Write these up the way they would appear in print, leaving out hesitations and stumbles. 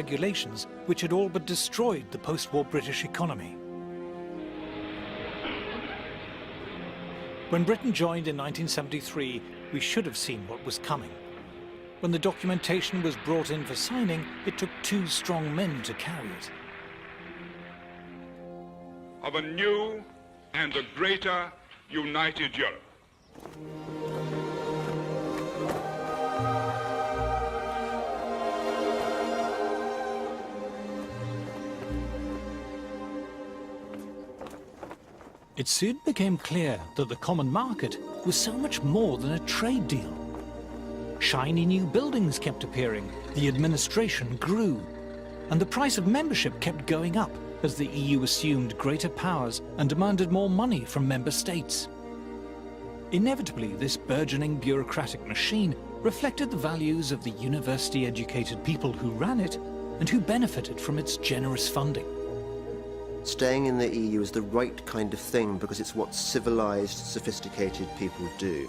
regulations which had all but destroyed the post-war British economy. When Britain joined in 1973, we should have seen what was coming. When the documentation was brought in for signing, it took 2 strong men to carry it. Of a new and a greater united Europe. It soon became clear that the common market was so much more than a trade deal. Shiny new buildings kept appearing, the administration grew, and the price of membership kept going up as the EU assumed greater powers and demanded more money from member states. Inevitably, this burgeoning bureaucratic machine reflected the values of the university-educated people who ran it and who benefited from its generous funding. Staying in the EU is the right kind of thing because it's what civilized, sophisticated people do.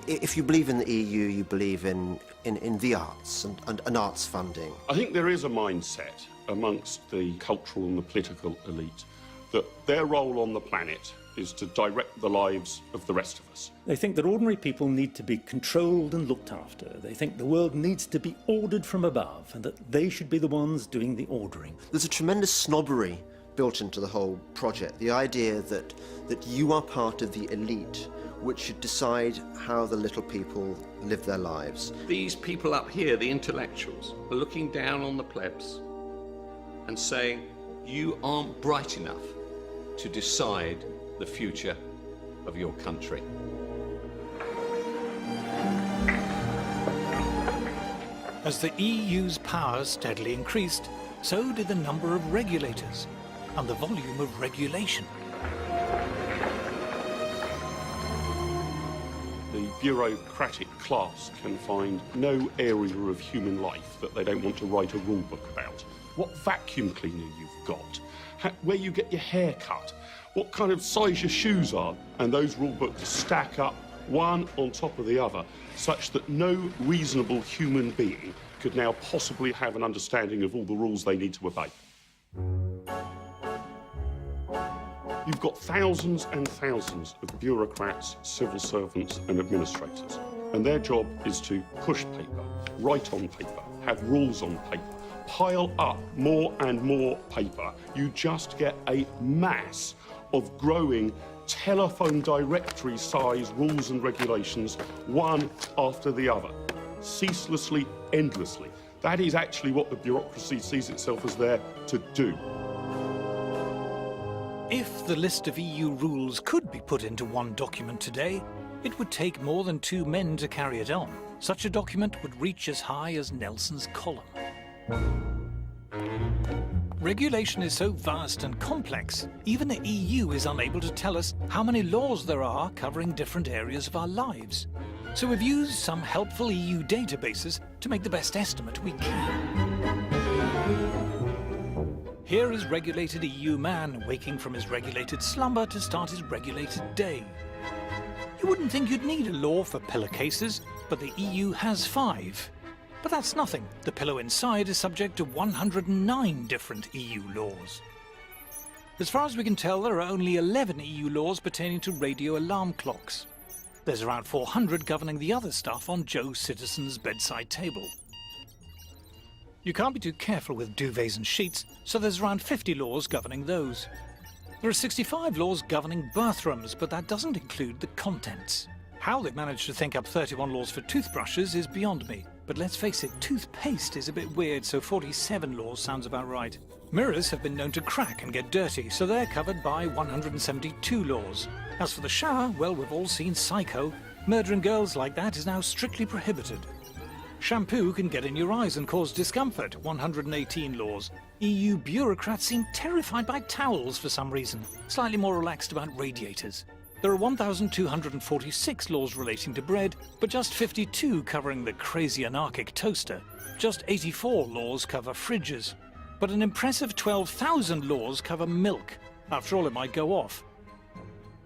If you believe in the EU, you believe in the arts and arts funding. I think there is a mindset amongst the cultural and the political elite that their role on the planet is to direct the lives of the rest of us. They think that ordinary people need to be controlled and looked after. They think the world needs to be ordered from above and that they should be the ones doing the ordering. There's a tremendous snobbery built into the whole project. The idea that you are part of the elite which should decide how the little people live their lives. These people up here, the intellectuals, are looking down on the plebs and saying, you aren't bright enough to decide the future of your country. As the EU's powers steadily increased, so did the number of regulators and the volume of regulation. The bureaucratic class can find no area of human life that they don't want to write a rule book about. What vacuum cleaner you've got, where you get your hair cut, what kind of size your shoes are, and those rule books stack up one on top of the other, such that no reasonable human being could now possibly have an understanding of all the rules they need to obey. You've got thousands and thousands of bureaucrats, civil servants and administrators, and their job is to push paper, write on paper, have rules on paper, pile up more and more paper. You just get a mass of growing telephone directory size rules and regulations, one after the other, ceaselessly, endlessly. That is actually what the bureaucracy sees itself as there to do. If the list of EU rules could be put into one document today, it would take more than 2 men to carry it on. Such a document would reach as high as Nelson's column. Regulation is so vast and complex, even the EU is unable to tell us how many laws there are covering different areas of our lives. So we've used some helpful EU databases to make the best estimate we can. Here is regulated EU man waking from his regulated slumber to start his regulated day. You wouldn't think you'd need a law for pillow cases, but the EU has 5. But that's nothing. The pillow inside is subject to 109 different EU laws. As far as we can tell, there are only 11 EU laws pertaining to radio alarm clocks. There's around 400 governing the other stuff on Joe Citizen's bedside table. You can't be too careful with duvets and sheets, so there's around 50 laws governing those. There are 65 laws governing bathrooms, but that doesn't include the contents. How they've managed to think up 31 laws for toothbrushes is beyond me. But let's face it, toothpaste is a bit weird, so 47 laws sounds about right. Mirrors have been known to crack and get dirty, so they're covered by 172 laws. As for the shower, well, we've all seen Psycho. Murdering girls like that is now strictly prohibited. Shampoo can get in your eyes and cause discomfort, 118 laws. EU bureaucrats seem terrified by towels for some reason, slightly more relaxed about radiators. There are 1,246 laws relating to bread, but just 52 covering the crazy anarchic toaster. Just 84 laws cover fridges. But an impressive 12,000 laws cover milk. After all, it might go off.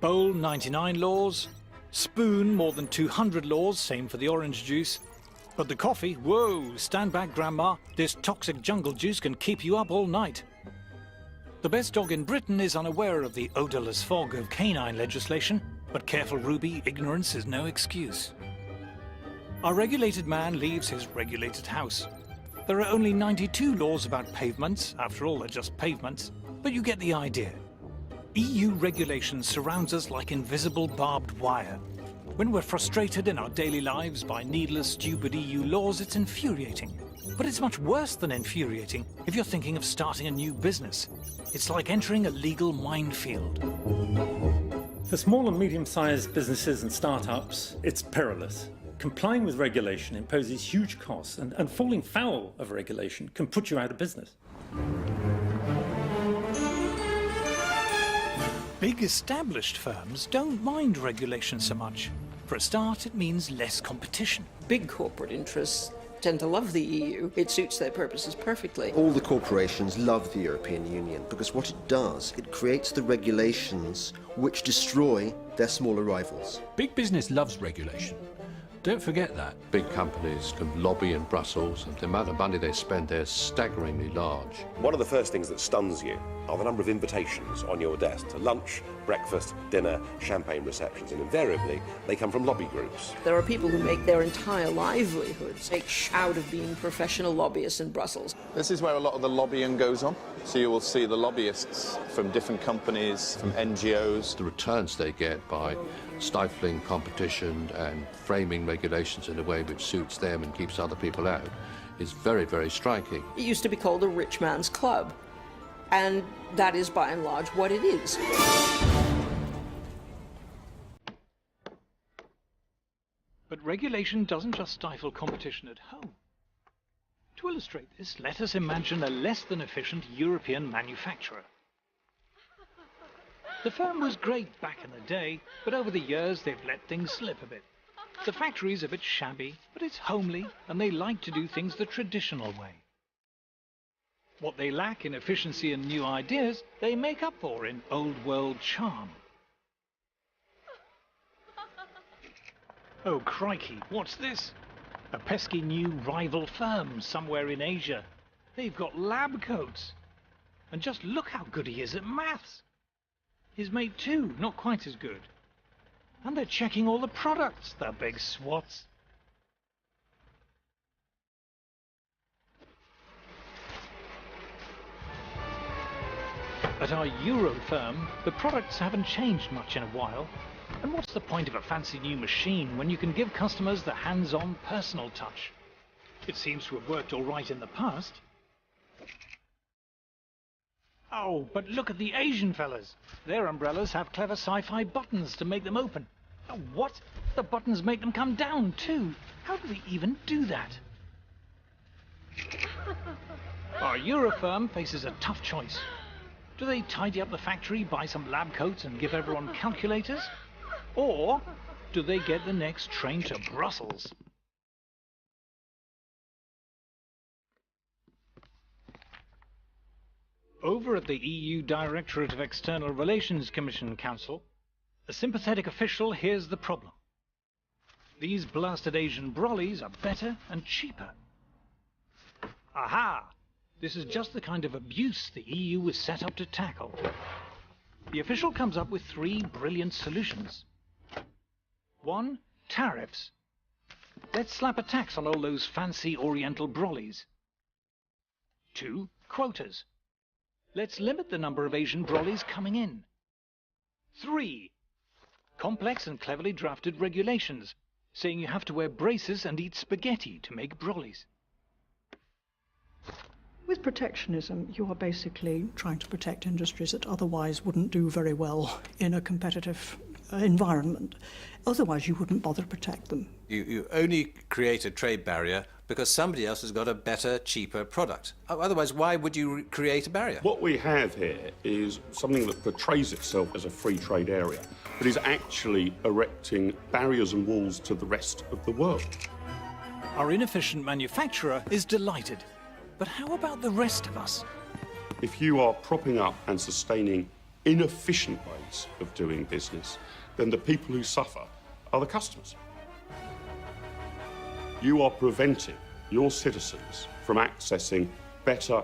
Bowl, 99 laws. Spoon, more than 200 laws, same for the orange juice. But the coffee, whoa, stand back, Grandma. This toxic jungle juice can keep you up all night. The best dog in Britain is unaware of the odourless fog of canine legislation, but careful Ruby, ignorance is no excuse. Our regulated man leaves his regulated house. There are only 92 laws about pavements, after all they're just pavements, but you get the idea. EU regulation surrounds us like invisible barbed wire. When we're frustrated in our daily lives by needless, stupid EU laws, it's infuriating. But it's much worse than infuriating if you're thinking of starting a new business. It's like entering a legal minefield. For small and medium-sized businesses and startups, it's perilous. Complying with regulation imposes huge costs, and falling foul of regulation can put you out of business. Big established firms don't mind regulation so much. For a start, it means less competition. Big corporate interests tend to love the EU. It suits their purposes perfectly. All the corporations love the European Union because what it does, it creates the regulations which destroy their smaller rivals. Big business loves regulation. Don't forget that. Big companies can lobby in Brussels, and the amount of money they spend there is staggeringly large. One of the first things that stuns you are the number of invitations on your desk to lunch, breakfast, dinner, champagne receptions, and invariably they come from lobby groups. There are people who make their entire livelihoods out of being professional lobbyists in Brussels. This is where a lot of the lobbying goes on. So you will see the lobbyists from different companies, from NGOs. The returns they get by stifling competition and framing regulations in a way which suits them and keeps other people out is very, very striking. It used to be called a rich man's club, and that is by and large what it is. But regulation doesn't just stifle competition at home. To illustrate this, let us imagine a less than efficient European manufacturer. The firm was great back in the day, but over the years they've let things slip a bit. The factory's a bit shabby, but it's homely, and they like to do things the traditional way. What they lack in efficiency and new ideas, they make up for in old-world charm. Oh, crikey, what's this? A pesky new rival firm somewhere in Asia. They've got lab coats. And just look how good he is at maths. His mate too, not quite as good. And they're checking all the products, the big swats. At our Euro firm, the products haven't changed much in a while. And what's the point of a fancy new machine when you can give customers the hands-on personal touch? It seems to have worked all right in the past. Oh, but look at the Asian fellas. Their umbrellas have clever sci-fi buttons to make them open. Oh, what? The buttons make them come down too. How do they even do that? Our Euro firm faces a tough choice. Do they tidy up the factory, buy some lab coats and give everyone calculators? Or do they get the next train to Brussels? Over at the EU Directorate of External Relations Commission Council, a sympathetic official hears the problem. These blasted Asian brollies are better and cheaper. Aha! This is just the kind of abuse the EU was set up to tackle. The official comes up with 3 brilliant solutions. 1. Tariffs. Let's slap a tax on all those fancy Oriental brollies. 2. Quotas. Let's limit the number of Asian brollies coming in. 3. Complex and cleverly drafted regulations, saying you have to wear braces and eat spaghetti to make brollies. With protectionism, you are basically trying to protect industries that otherwise wouldn't do very well in a competitive environment. Otherwise, you wouldn't bother to protect them. You only create a trade barrier because somebody else has got a better, cheaper product. Otherwise, why would you create a barrier? What we have here is something that portrays itself as a free trade area, but is actually erecting barriers and walls to the rest of the world. Our inefficient manufacturer is delighted. But how about the rest of us? If you are propping up and sustaining inefficient ways of doing business, then the people who suffer are the customers. You are preventing your citizens from accessing better